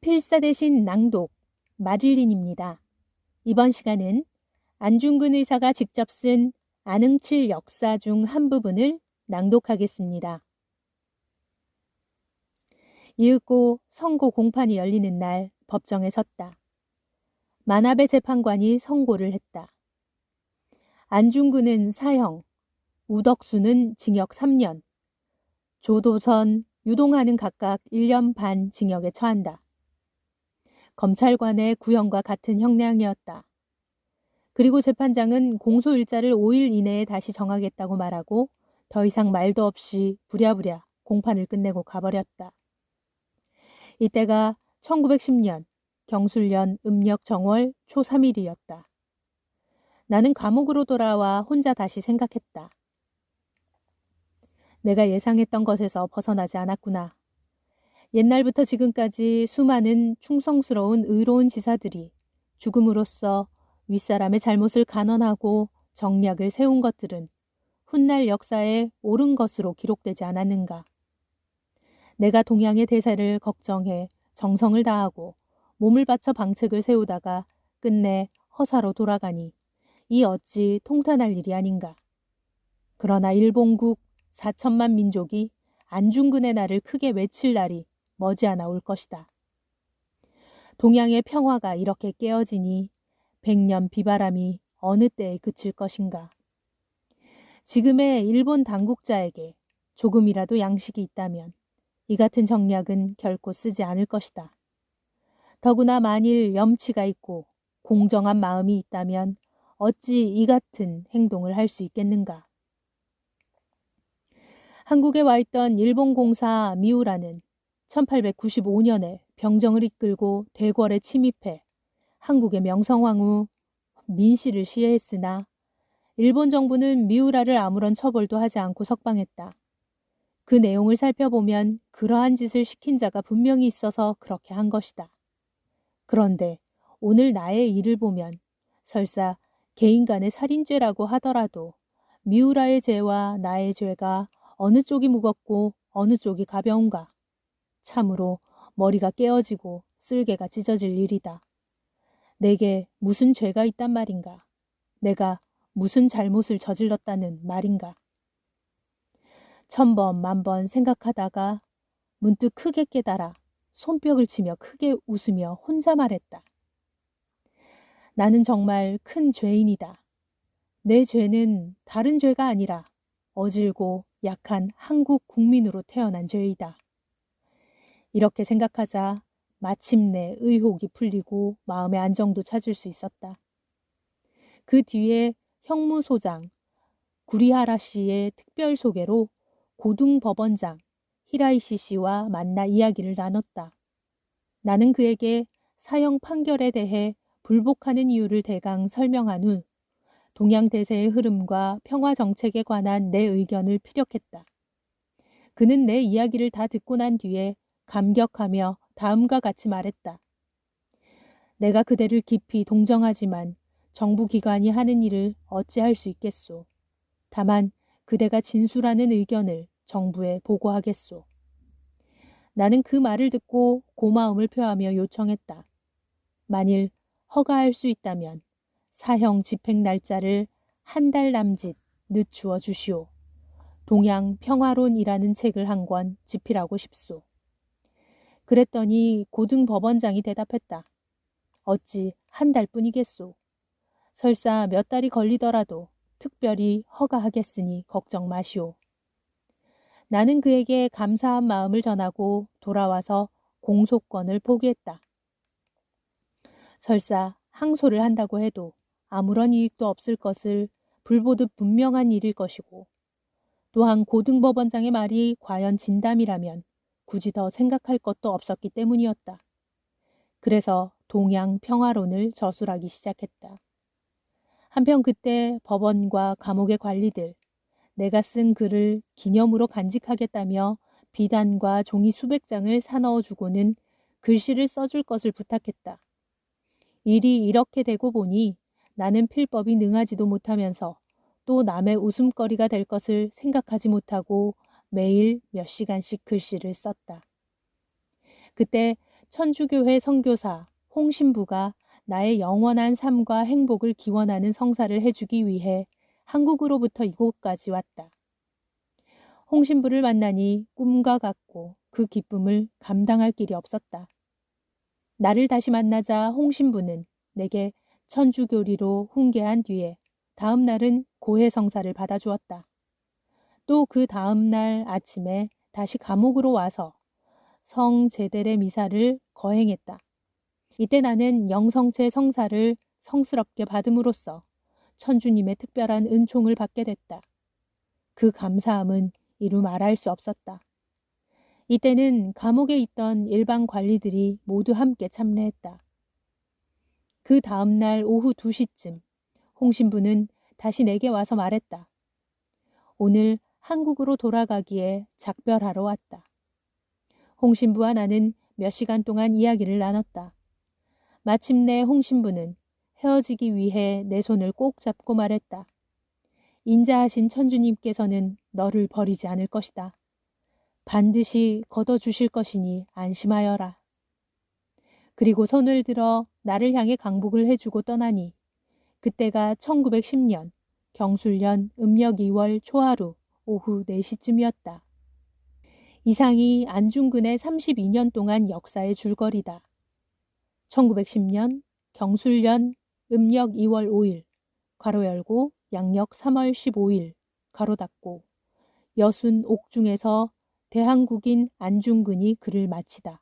필사 대신 낭독, 마릴린입니다. 이번 시간은 안중근 의사가 직접 쓴 안흥칠 역사 중 한 부분을 낭독하겠습니다. 이윽고 선고 공판이 열리는 날 법정에 섰다. 만압의 재판관이 선고를 했다. 안중근은 사형, 우덕수는 징역 3년, 조도선, 유동하는 각각 1년 반 징역에 처한다. 검찰관의 구형과 같은 형량이었다. 그리고 재판장은 공소일자를 5일 이내에 다시 정하겠다고 말하고 더 이상 말도 없이 부랴부랴 공판을 끝내고 가버렸다. 이때가 1910년 경술년 음력 정월 초 3일이었다. 나는 감옥으로 돌아와 혼자 다시 생각했다. 내가 예상했던 것에서 벗어나지 않았구나. 옛날부터 지금까지 수많은 충성스러운 의로운 지사들이 죽음으로써 윗사람의 잘못을 간언하고 정략을 세운 것들은 훗날 역사에 옳은 것으로 기록되지 않았는가. 내가 동양의 대세를 걱정해 정성을 다하고 몸을 바쳐 방책을 세우다가 끝내 허사로 돌아가니 이 어찌 통탄할 일이 아닌가. 그러나 일본국 4천만 민족이 안중근의 날을 크게 외칠 날이 머지않아 올 것이다. 동양의 평화가 이렇게 깨어지니 백년 비바람이 어느 때에 그칠 것인가. 지금의 일본 당국자에게 조금이라도 양식이 있다면 이 같은 정략은 결코 쓰지 않을 것이다. 더구나 만일 염치가 있고 공정한 마음이 있다면 어찌 이 같은 행동을 할 수 있겠는가. 한국에 와 있던 일본 공사 미우라는 1895년에 병정을 이끌고 대궐에 침입해 한국의 명성황후 민씨를 시해했으나 일본 정부는 미우라를 아무런 처벌도 하지 않고 석방했다. 그 내용을 살펴보면 그러한 짓을 시킨 자가 분명히 있어서 그렇게 한 것이다. 그런데 오늘 나의 일을 보면 설사 개인 간의 살인죄라고 하더라도 미우라의 죄와 나의 죄가 어느 쪽이 무겁고 어느 쪽이 가벼운가. 참으로 머리가 깨어지고 쓸개가 찢어질 일이다. 내게 무슨 죄가 있단 말인가. 내가 무슨 잘못을 저질렀다는 말인가. 천번 만번 생각하다가 문득 크게 깨달아 손뼉을 치며 크게 웃으며 혼자 말했다. 나는 정말 큰 죄인이다. 내 죄는 다른 죄가 아니라 어질고 약한 한국 국민으로 태어난 죄이다. 이렇게 생각하자 마침내 의혹이 풀리고 마음의 안정도 찾을 수 있었다. 그 뒤에 형무소장 구리하라 씨의 특별 소개로 고등법원장 히라이시 씨와 만나 이야기를 나눴다. 나는 그에게 사형 판결에 대해 불복하는 이유를 대강 설명한 후 동양 대세의 흐름과 평화 정책에 관한 내 의견을 피력했다. 그는 내 이야기를 다 듣고 난 뒤에 감격하며 다음과 같이 말했다. 내가 그대를 깊이 동정하지만 정부 기관이 하는 일을 어찌할 수 있겠소. 다만 그대가 진술하는 의견을 정부에 보고하겠소. 나는 그 말을 듣고 고마움을 표하며 요청했다. 만일 허가할 수 있다면 사형 집행 날짜를 한 달 남짓 늦추어 주시오. 동양 평화론이라는 책을 한 권 집필하고 싶소. 그랬더니 고등법원장이 대답했다. 어찌 한 달뿐이겠소. 설사 몇 달이 걸리더라도 특별히 허가하겠으니 걱정 마시오. 나는 그에게 감사한 마음을 전하고 돌아와서 공소권을 포기했다. 설사 항소를 한다고 해도 아무런 이익도 없을 것을 불보듯 분명한 일일 것이고 또한 고등법원장의 말이 과연 진담이라면 굳이 더 생각할 것도 없었기 때문이었다. 그래서 동양 평화론을 저술하기 시작했다. 한편 그때 법원과 감옥의 관리들, 내가 쓴 글을 기념으로 간직하겠다며 비단과 종이 수백 장을 사넣어주고는 글씨를 써줄 것을 부탁했다. 일이 이렇게 되고 보니 나는 필법이 능하지도 못하면서 또 남의 웃음거리가 될 것을 생각하지 못하고 매일 몇 시간씩 글씨를 썼다. 그때 천주교회 선교사 홍신부가 나의 영원한 삶과 행복을 기원하는 성사를 해주기 위해 한국으로부터 이곳까지 왔다. 홍신부를 만나니 꿈과 같고 그 기쁨을 감당할 길이 없었다. 나를 다시 만나자 홍신부는 내게 천주교리로 훈계한 뒤에 다음 날은 고해 성사를 받아주었다. 또 그 다음 날 아침에 다시 감옥으로 와서 성 제델의 미사를 거행했다. 이때 나는 영성체 성사를 성스럽게 받음으로써 천주님의 특별한 은총을 받게 됐다. 그 감사함은 이루 말할 수 없었다. 이때는 감옥에 있던 일반 관리들이 모두 함께 참례했다. 그 다음 날 오후 2시쯤 홍신부는 다시 내게 와서 말했다. 오늘 한국으로 돌아가기에 작별하러 왔다. 홍신부와 나는 몇 시간 동안 이야기를 나눴다. 마침내 홍신부는 헤어지기 위해 내 손을 꼭 잡고 말했다. 인자하신 천주님께서는 너를 버리지 않을 것이다. 반드시 걷어주실 것이니 안심하여라. 그리고 손을 들어 나를 향해 강복을 해주고 떠나니 그때가 1910년 경술년 음력 2월 초하루 오후 4시쯤이었다. 이상이 안중근의 32년 동안 역사의 줄거리다. 1910년 경술년 음력 2월 5일 괄호 열고 양력 3월 15일 가로 닫고 여순 옥중에서 대한국인 안중근이 글을 마치다.